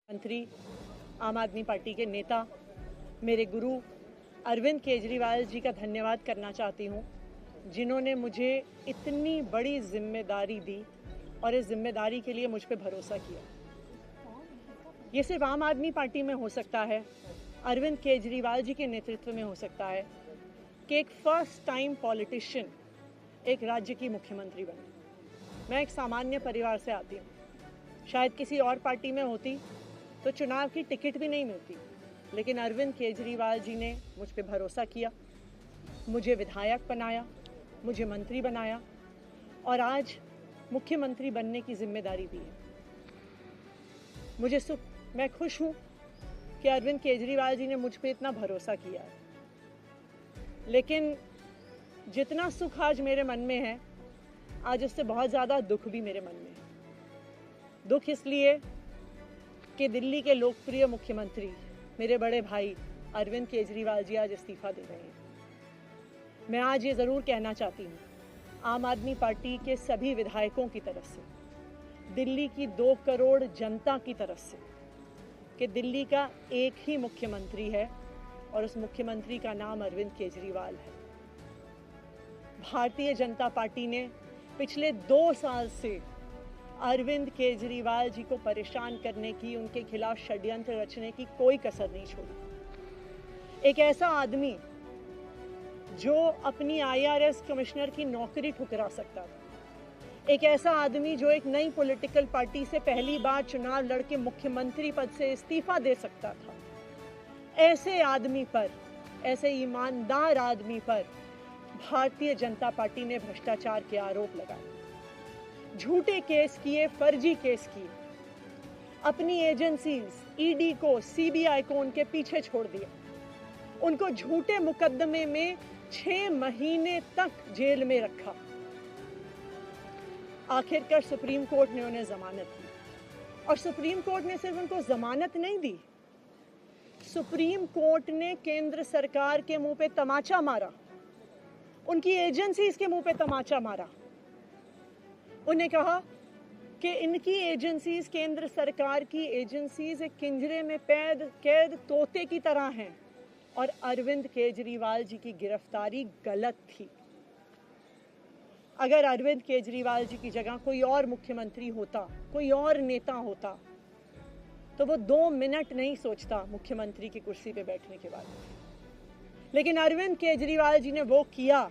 मंत्री, आम आदमी पार्टी के नेता, मेरे गुरु अरविंद केजरीवाल जी का धन्यवाद करना चाहती हूँ, जिन्होंने मुझे इतनी बड़ी जिम्मेदारी दी और इस जिम्मेदारी के लिए मुझ पे भरोसा किया। ये सिर्फ आम आदमी पार्टी में हो सकता है, अरविंद केजरीवाल जी के नेतृत्व में हो सकता है कि एक फर्स्ट टाइम पॉलिटिशियन एक राज्य की मुख्यमंत्री बने। मैं एक सामान्य परिवार से आती हूँ, शायद किसी और पार्टी में होती तो चुनाव की टिकट भी नहीं मिलती, लेकिन अरविंद केजरीवाल जी ने मुझ पे भरोसा किया, मुझे विधायक बनाया, मुझे मंत्री बनाया और आज मुख्यमंत्री बनने की जिम्मेदारी दी है। मैं खुश हूँ कि अरविंद केजरीवाल जी ने मुझ पे इतना भरोसा किया है, लेकिन जितना सुख आज मेरे मन में है, आज उससे बहुत ज़्यादा दुख भी मेरे मन में है। दुख इसलिए कि दिल्ली के लोकप्रिय मुख्यमंत्री मेरे बड़े भाई अरविंद केजरीवाल जी आज इस्तीफा दे रहे हैं। मैं आज ये ज़रूर कहना चाहती हूँ आम आदमी पार्टी के सभी विधायकों की तरफ से, दिल्ली की 2 करोड़ जनता की तरफ से, कि दिल्ली का एक ही मुख्यमंत्री है और उस मुख्यमंत्री का नाम अरविंद केजरीवाल है। भारतीय जनता पार्टी ने पिछले 2 साल से अरविंद केजरीवाल जी को परेशान करने की, उनके खिलाफ षड्यंत्र रचने की कोई कसर नहीं छोड़ी। एक ऐसा आदमी जो अपनी IRS कमिश्नर की नौकरी ठुकरा सकता था, एक ऐसा आदमी जो एक नई पॉलिटिकल पार्टी से पहली बार चुनाव लड़के मुख्यमंत्री पद से इस्तीफा दे सकता था, ऐसे आदमी पर, ऐसे ईमानदार आदमी पर भारतीय जनता पार्टी ने भ्रष्टाचार के आरोप लगाए, झूठे केस किए, फर्जी केस किए, अपनी एजेंसीज ED को, CBI को उनके पीछे छोड़ दिया, उनको झूठे मुकदमे में 6 महीने तक जेल में रखा। आखिरकार सुप्रीम कोर्ट ने उन्हें जमानत दी और सुप्रीम कोर्ट ने सिर्फ उनको जमानत नहीं दी, सुप्रीम कोर्ट ने केंद्र सरकार के मुंह पे तमाचा मारा, उनकी एजेंसीज के मुंह पे तमाचा मारा। उन्हें कहा कि इनकी एजेंसीज, केंद्र सरकार की एजेंसीज एक पिंजरे में कैद तोते की तरह हैं और अरविंद केजरीवाल जी की गिरफ्तारी गलत थी। अगर अरविंद केजरीवाल जी की जगह कोई और मुख्यमंत्री होता, कोई और नेता होता, तो वो 2 मिनट नहीं सोचता मुख्यमंत्री की कुर्सी पे बैठने के बाद। लेकिन अरविंद केजरीवाल जी ने वो किया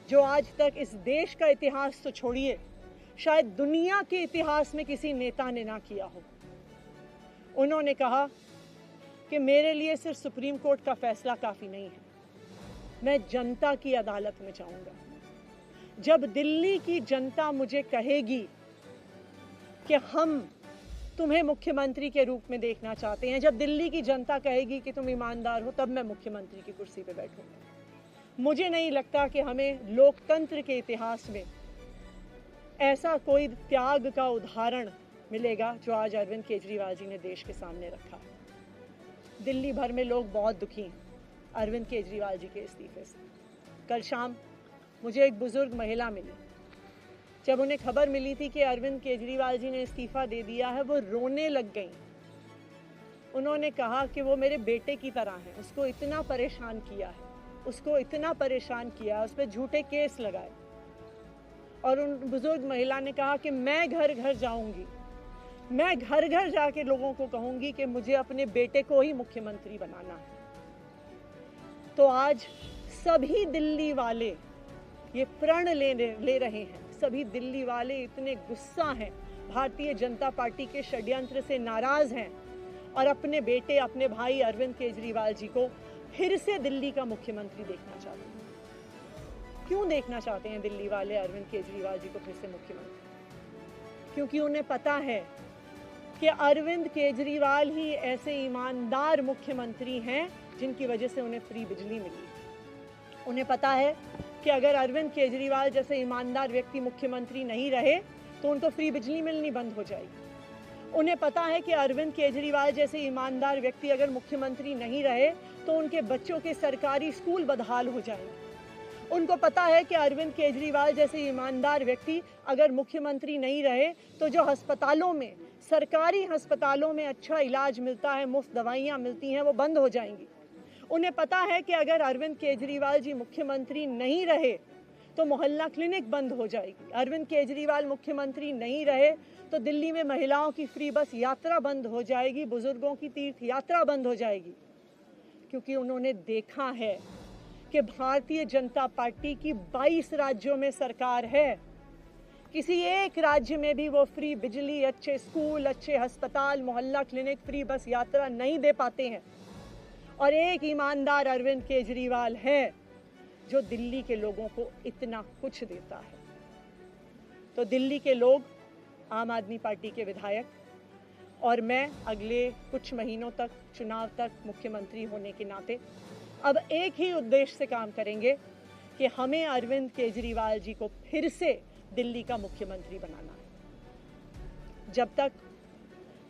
जो आज तक इस देश का इतिहास तो छोड़िए, शायद दुनिया के इतिहास में किसी नेता ने ना किया हो। उन्होंने कहा कि मेरे लिए सिर्फ सुप्रीम कोर्ट का फैसला काफी नहीं है, मैं जनता की अदालत में जाऊंगा। जब दिल्ली की जनता मुझे कहेगी कि हम तुम्हें मुख्यमंत्री के रूप में देखना चाहते हैं, जब दिल्ली की जनता कहेगी कि तुम ईमानदार हो, तब मैं मुख्यमंत्री की कुर्सी पे बैठूंगा। मुझे नहीं लगता कि हमें लोकतंत्र के इतिहास में ऐसा कोई त्याग का उदाहरण मिलेगा जो आज अरविंद केजरीवाल जी ने देश के सामने रखा है। दिल्ली भर में लोग बहुत दुखी हैं अरविंद केजरीवाल जी के इस्तीफे से। कल शाम मुझे एक बुजुर्ग महिला मिली, जब उन्हें खबर मिली थी कि अरविंद केजरीवाल जी ने इस्तीफा दे दिया है, वो रोने लग गई। उन्होंने कहा कि वो मेरे बेटे की तरह है, उसको इतना परेशान किया है, उसको इतना परेशान किया, उस पर झूठे केस लगाए। और उन बुजुर्ग महिला ने कहा कि मैं घर घर जाऊंगी, मैं घर घर जाके लोगों को कहूंगी कि मुझे अपने बेटे को ही मुख्यमंत्री बनाना है। तो आज सभी दिल्ली वाले ये प्रण ले रहे हैं, सभी दिल्ली वाले इतने गुस्सा हैं, भारतीय जनता पार्टी के षड्यंत्र से नाराज हैं और अपने बेटे, अपने भाई अरविंद केजरीवाल जी को फिर से दिल्ली का मुख्यमंत्री देखना चाहते हैं। क्यों देखना चाहते हैं दिल्ली वाले अरविंद केजरीवाल जी को फिर से मुख्यमंत्री? क्योंकि उन्हें पता है कि अरविंद केजरीवाल ही ऐसे ईमानदार मुख्यमंत्री हैं जिनकी वजह से उन्हें फ्री बिजली मिली। उन्हें पता है कि अगर अरविंद केजरीवाल जैसे ईमानदार व्यक्ति मुख्यमंत्री नहीं रहे तो उनको फ्री बिजली मिलनी बंद हो जाएगी। उन्हें पता है कि अरविंद केजरीवाल जैसे ईमानदार व्यक्ति अगर मुख्यमंत्री नहीं रहे तो उनके बच्चों के सरकारी स्कूल बदहाल हो जाएंगे। उनको पता है कि अरविंद केजरीवाल जैसे ईमानदार व्यक्ति अगर मुख्यमंत्री नहीं रहे तो जो अस्पतालों में सरकारी अस्पतालों में अच्छा इलाज मिलता है, मुफ्त दवाइयाँ मिलती हैं, वो बंद हो जाएंगी। उन्हें पता है कि अगर अरविंद केजरीवाल जी मुख्यमंत्री नहीं रहे तो मोहल्ला क्लिनिक बंद हो जाएगी। अरविंद केजरीवाल मुख्यमंत्री नहीं रहे तो दिल्ली में महिलाओं की फ्री बस यात्रा बंद हो जाएगी, बुजुर्गों की तीर्थ यात्रा बंद हो जाएगी। क्योंकि उन्होंने देखा है कि भारतीय जनता पार्टी की 22 राज्यों में सरकार है, किसी एक राज्य में भी वो फ्री बिजली, अच्छे स्कूल, अच्छे अस्पताल, मोहल्ला क्लिनिक, फ्री बस यात्रा नहीं दे पाते हैं। और एक ईमानदार अरविंद केजरीवाल है जो दिल्ली के लोगों को इतना कुछ देता है। तो दिल्ली के लोग, आम आदमी पार्टी के विधायक और मैं अगले कुछ महीनों तक, चुनाव तक मुख्यमंत्री होने के नाते अब एक ही उद्देश्य से काम करेंगे कि हमें अरविंद केजरीवाल जी को फिर से दिल्ली का मुख्यमंत्री बनाना है। जब तक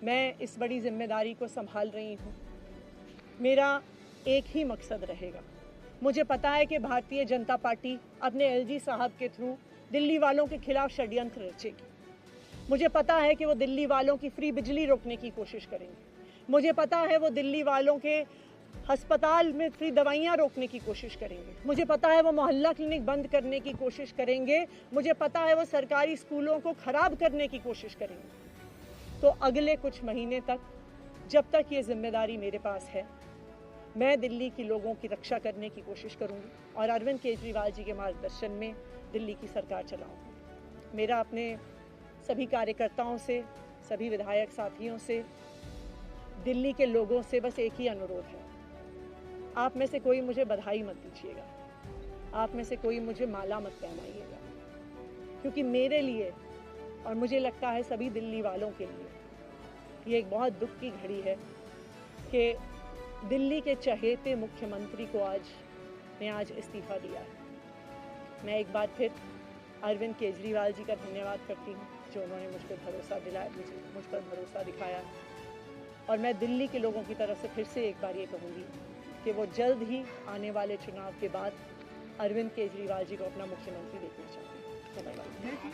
मैं इस बड़ी जिम्मेदारी को संभाल रही हूँ, मेरा एक ही मकसद रहेगा। मुझे पता है कि भारतीय जनता पार्टी अपने एलजी साहब के थ्रू दिल्ली वालों के खिलाफ षड्यंत्र रचेगी। मुझे पता है कि वो दिल्ली वालों की फ्री बिजली रोकने की कोशिश करेंगे। मुझे पता है वो दिल्ली वालों के अस्पताल में फ्री दवाइयाँ रोकने की कोशिश करेंगे। मुझे पता है वो मोहल्ला क्लिनिक बंद करने की कोशिश करेंगे। मुझे पता है वो सरकारी स्कूलों को खराब करने की कोशिश करेंगे। तो अगले कुछ महीने तक, जब तक ये जिम्मेदारी मेरे पास है, मैं दिल्ली के लोगों की रक्षा करने की कोशिश करूँगी और अरविंद केजरीवाल जी के मार्गदर्शन में दिल्ली की सरकार चलाऊँगी। मेरा अपने सभी कार्यकर्ताओं से, सभी विधायक साथियों से, दिल्ली के लोगों से बस एक ही अनुरोध है, आप में से कोई मुझे बधाई मत दीजिएगा, आप में से कोई मुझे माला मत पहनाइएगा, क्योंकि मेरे लिए और मुझे लगता है सभी दिल्ली वालों के लिए ये एक बहुत दुख की घड़ी है कि दिल्ली के चहेते मुख्यमंत्री को आज इस्तीफा दिया है। मैं एक बार फिर अरविंद केजरीवाल जी का धन्यवाद करती हूँ जो उन्होंने मुझ पर भरोसा दिलाया, मुझ पर भरोसा दिखाया। और मैं दिल्ली के लोगों की तरफ से फिर से एक बार ये कहूँगी कि वो जल्द ही आने वाले चुनाव के बाद अरविंद केजरीवाल जी को अपना मुख्यमंत्री देखना चाहते हैं। धन्यवाद।